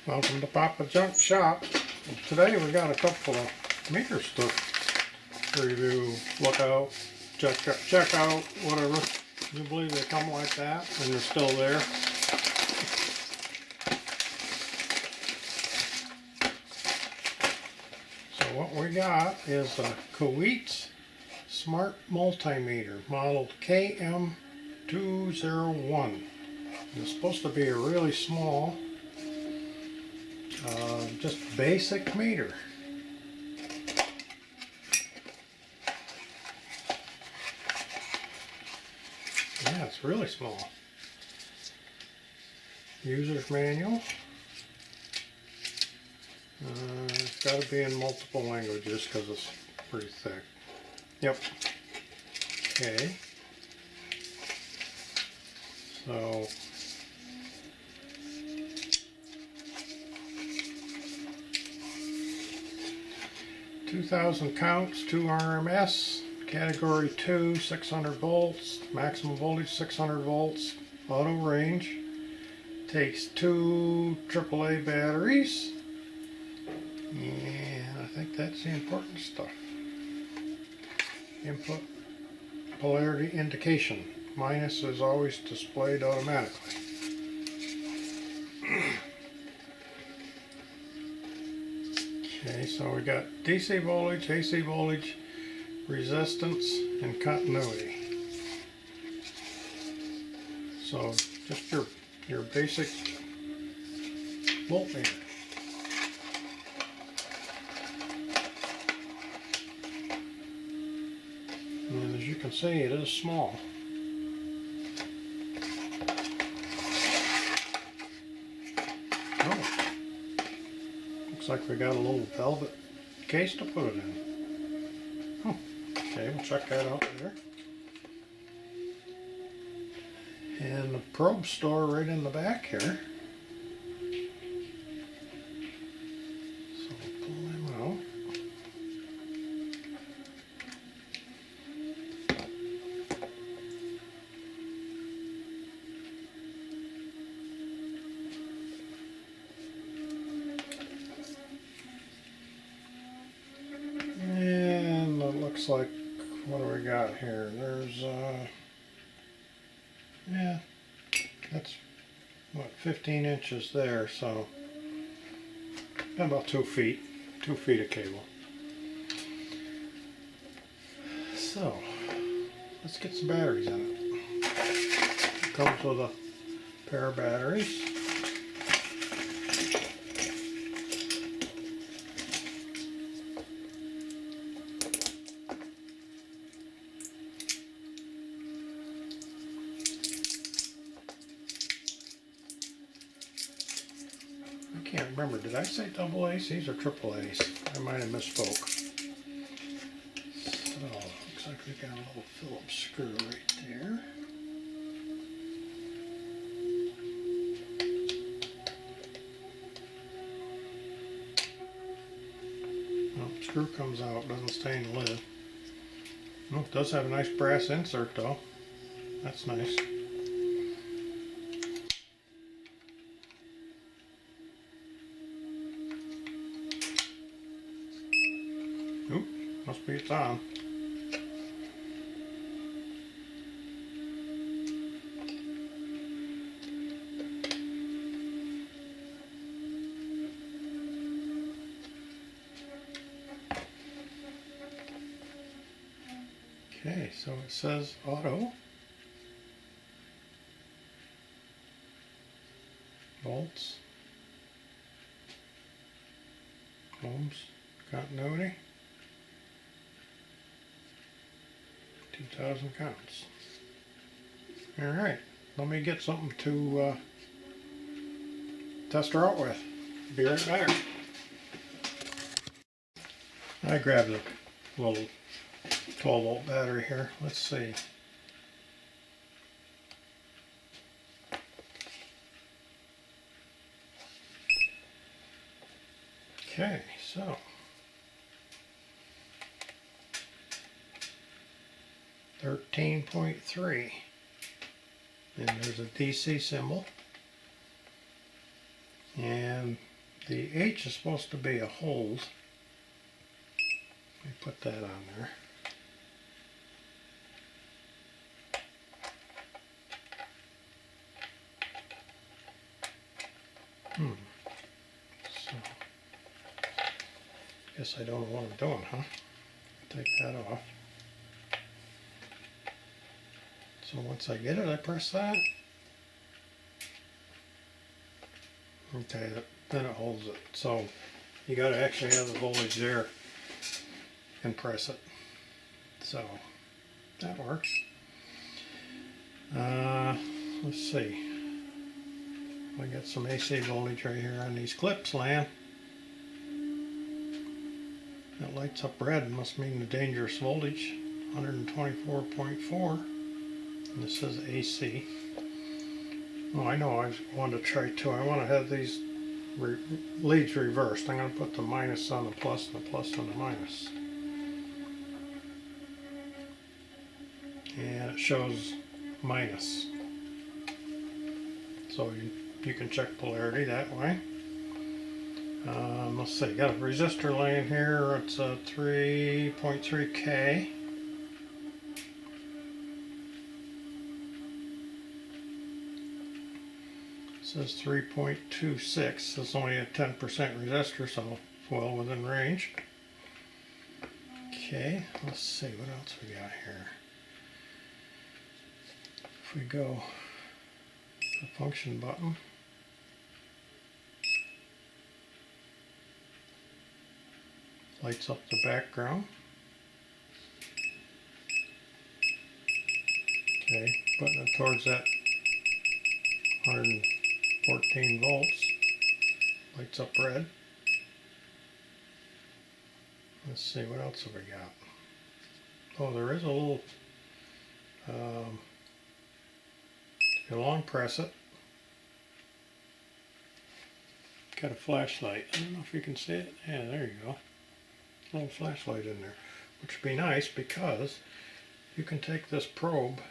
Welcome to Papa Junk Shop. Today we got a couple of meters to review, look out, check out, whatever. You believe they come like that and they're still there. So what we got is a Kaiweets Smart Multimeter model KM201. It's supposed to be a really small, just basic meter. Yeah, it's really small. User's manual. It's got to be in multiple languages because it's pretty thick. Yep. Okay. So 2,000 counts, 2 RMS, category 2, 600 volts, maximum voltage 600 volts, auto range. Takes 2 AAA batteries, and I think that's the important stuff. Input polarity indication. Minus is always displayed automatically. Okay, so we got DC voltage, AC voltage, resistance, and continuity. So just your basic voltmeter. And as you can see, it is small. Oh, looks like we got a little velvet case to put it in. Okay, we'll check that out later. And the probe store right in the back here. So we'll pull them out. And it looks like, what do we got here? There's yeah, that's what, 15 inches there, so about 2 feet of cable. So let's get some batteries in it. It comes with a pair of batteries. I can't remember, did I say double ACs or triple A's? I might have misspoke. So, looks like we got a little Phillips screw right there. Well, screw comes out, doesn't stay in the lid. Oh, it does have a nice brass insert though. That's nice. Oop, must be it's on. Okay, so it says auto. Volts. Ohms. Continuity. 2,000 counts. Alright, let me get something to test her out with. Be right back. I grabbed a little 12 volt battery here. Let's see. Okay, so 13.3, and there's a DC symbol, and The H is supposed to be a hold. Let me put that on there. So, guess I don't know what I'm doing, huh? Take that off. So once I get it, I press that. Okay, then it holds it. So you got to actually have the voltage there and press it. So that works. Let's see. I got some AC voltage right here on these clips laying. That lights up red, must mean the dangerous voltage, 124.4. And this says AC. Oh, I know, I want to try too. I want to have these leads reversed. I'm going to put the minus on the plus and the plus on the minus. And it shows minus. So you can check polarity that way. Let's see, got a resistor laying here. It's a 3.3K. It says 3.26. It's only a 10% resistor, so it's well within range. Okay, let's see what else we got here. If we go to the function button, lights up the background. Okay, putting it towards that 114 volts. Lights up red. Let's see, what else have we got? Oh, there is a little, if you long press it, got a flashlight. I don't know if you can see it. Yeah, there you go. A little flashlight in there, which would be nice because you can take this probe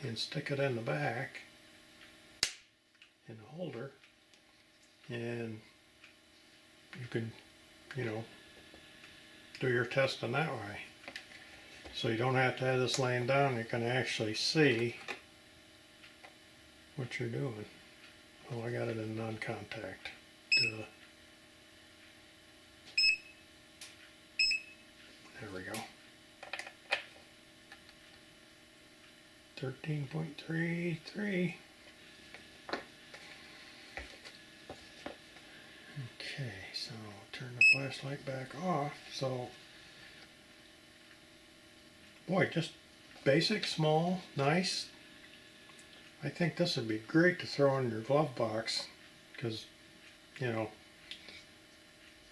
and stick it in the back in the holder, and you can, you know, do your testing that way. So you don't have to have this laying down. You can actually see what you're doing. Oh, I got it in non-contact. There we go. 13.33. Okay, so turn the flashlight back off. So, boy, just basic, small, nice. I think this would be great to throw in your glove box because, you know,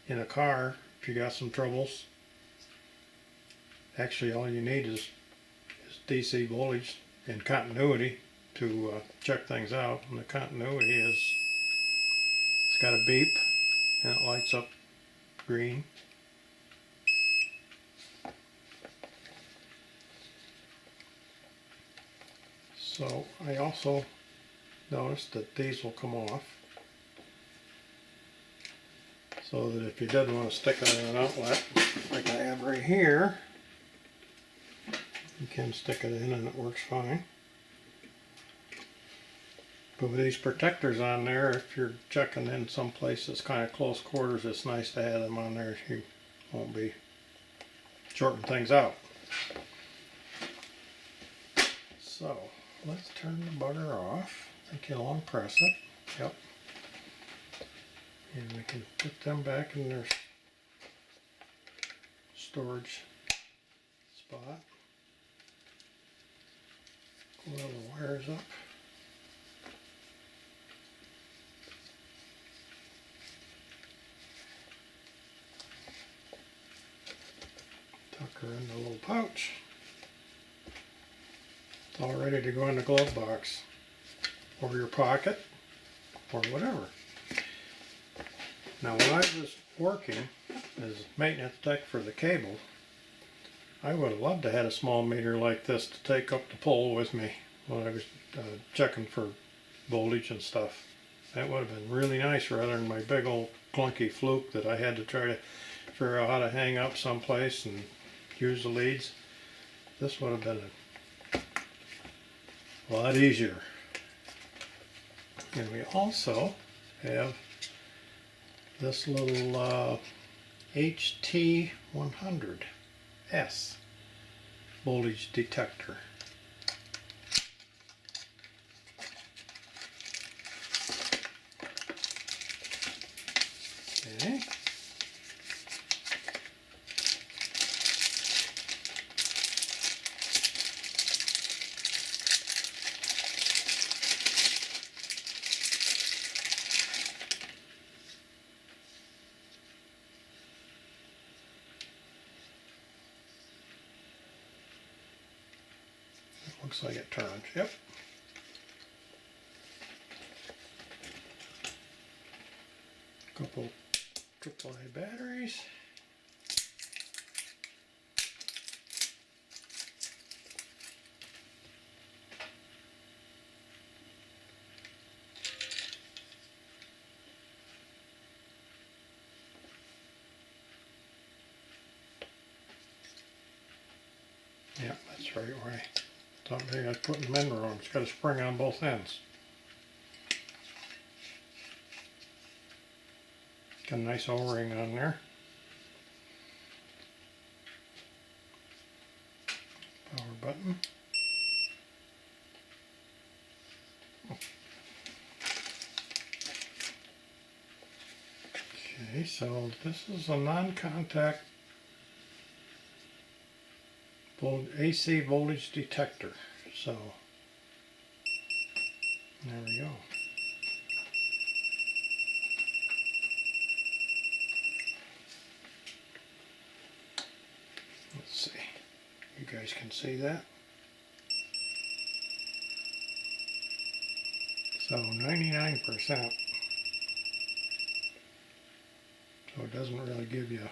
in a car, if you got some troubles, actually all you need is DC voltage and continuity to check things out. And the continuity is, it's got a beep and it lights up green. So I also noticed that these will come off, so that if you did want to stick it in an outlet like I have right here, you can stick it in and it works fine. But with these protectors on there, if you're checking in some place that's kind of close quarters, it's nice to have them on there. You won't be shorting things out. So let's turn the bugger off. I think you'll long press it. Yep. And we can put them back in their storage spot. Coil the wires up. Tuck her in the little pouch. It's all ready to go in the glove box or your pocket or whatever. Now when I was working as maintenance tech for the cable, I would have loved to have a small meter like this to take up the pole with me when I was checking for voltage and stuff. That would have been really nice rather than my big old clunky fluke that I had to try to figure out how to hang up someplace and use the leads. This would have been a lot easier. And we also have this little HT100s voltage detector. Okay. Looks like it turns. Yep. Couple AAA batteries. Yep, that's right where I thought maybe I was putting them in wrong. It's got a spring on both ends. Got a nice O-ring on there. Power button. Okay, so this is a non-contact AC voltage detector. So there we go. Let's see. You guys can see that. So 99%. So it doesn't really give you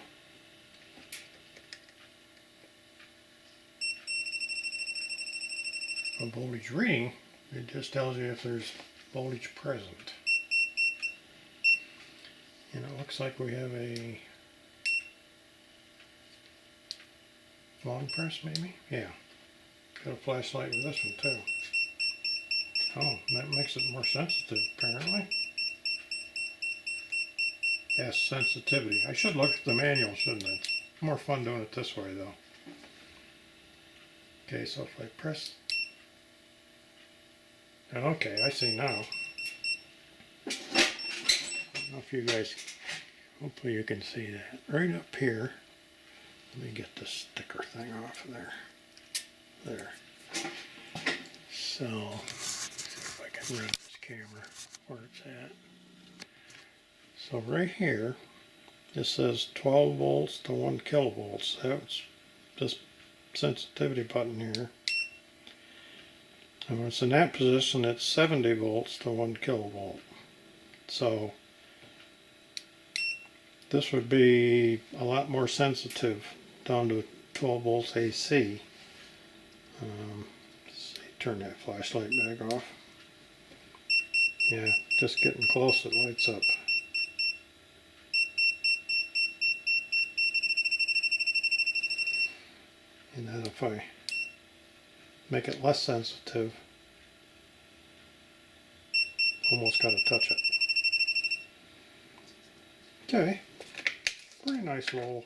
a voltage reading. It just tells you if there's voltage present. And it looks like we have a long press maybe? Yeah. Got a flashlight with this one too. Oh, that makes it more sensitive apparently. Yes, sensitivity. I should look at the manual, shouldn't I? It's more fun doing it this way though. Okay, so if I press... Okay, I see now. I don't know if you guys... Hopefully you can see that. Right up here. Let me get this sticker thing off of there. There. So, see if I can run this camera where it's at. So right here, it says 12 volts to 1 kilovolts. That's this sensitivity button here. And when it's in that position, it's 70 volts to 1 kilovolt. So this would be a lot more sensitive down to 12 volts AC. Let's see, turn that flashlight back off. Yeah, just getting close, it lights up. And then if I make it less sensitive, almost got to touch it. Okay, pretty nice little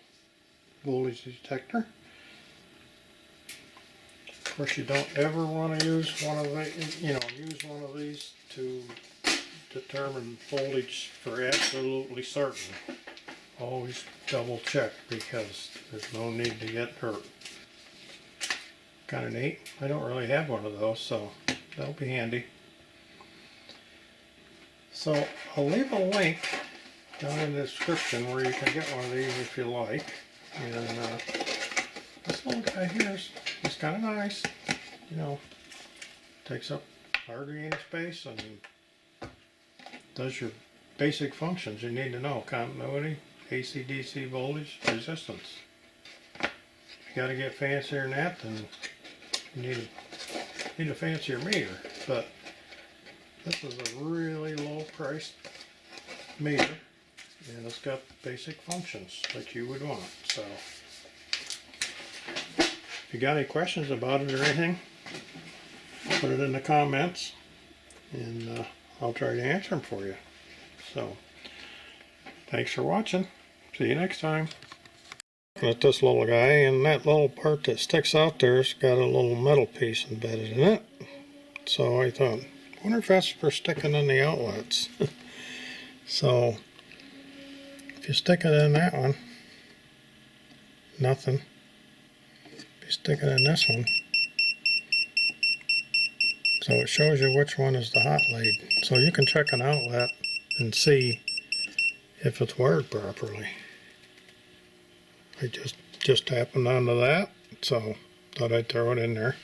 voltage detector. Of course, you don't ever want to use one of these to determine voltage for absolutely certain. Always double check because there's no need to get hurt. Kind of neat. I don't really have one of those, so that'll be handy. So I'll leave a link down in the description where you can get one of these if you like. And this little guy here is kind of nice. You know, takes up hardly any space and does your basic functions you need to know: continuity, AC/DC voltage, resistance. If you got to get fancier than that, then you need a fancier meter. But This is a really low priced meter, and it's got basic functions like you would want. So if you got any questions about it or anything, put it in the comments, and I'll try to answer them for you. So thanks for watching. See you next time. At this little guy, and that little part that sticks out there's got a little metal piece embedded in it. So I thought, wonder if that's for sticking in the outlets. So if you stick it in that one, nothing. If you stick it in this one, so it shows you which one is the hot lead. So you can check an outlet and see if it's wired properly. I just happened onto that, so thought I'd throw it in there.